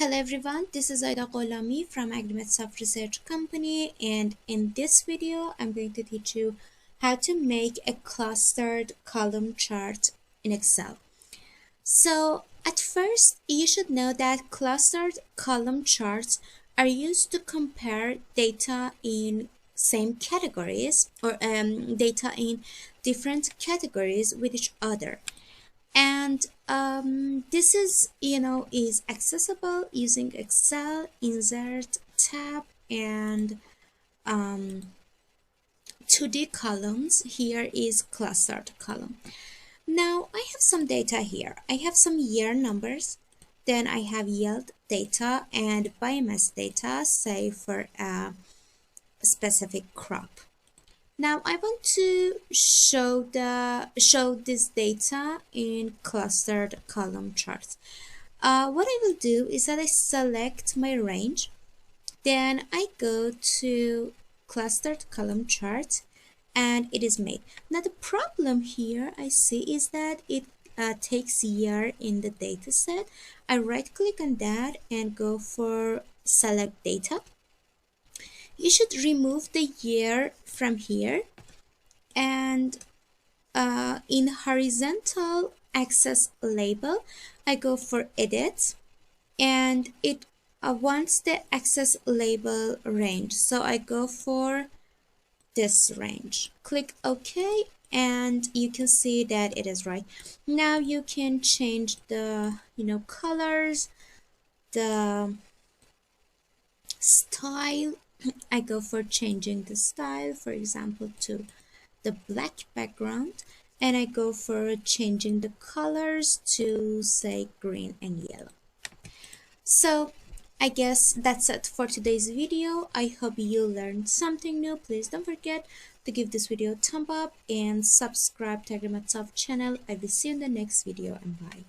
Hello everyone, this is Aida Gholami from Agrimetsoft Research Company, and in this video I'm going to teach you how to make a clustered column chart in Excel. So at first you should know that clustered column charts are used to compare data in same categories or data in different categories with each other, and this is accessible using Excel, insert tab, and 2D columns. Here is clustered column. Now I have some data here. I have some year numbers, then I have yield data and biomass data, say for a specific crop. Now I want to show this data in clustered column charts. What I will do is that I select my range, then I go to clustered column chart, and it is made. Now the problem here I see is that it takes year in the data set. I right click on that and go for select data. You should remove the year from here, and in horizontal axis label I go for edit, and it wants the axis label range, so I go for this range. Click OK, and you can see that it is right. Now you can change the colors, the style. I go for changing the style, for example, to the black background, and I go for changing the colors to say green and yellow. So I guess that's it for today's video. I hope you learned something new. Please don't forget to give this video a thumb up and subscribe to Agrimetsoft channel. I will see you in the next video, and bye.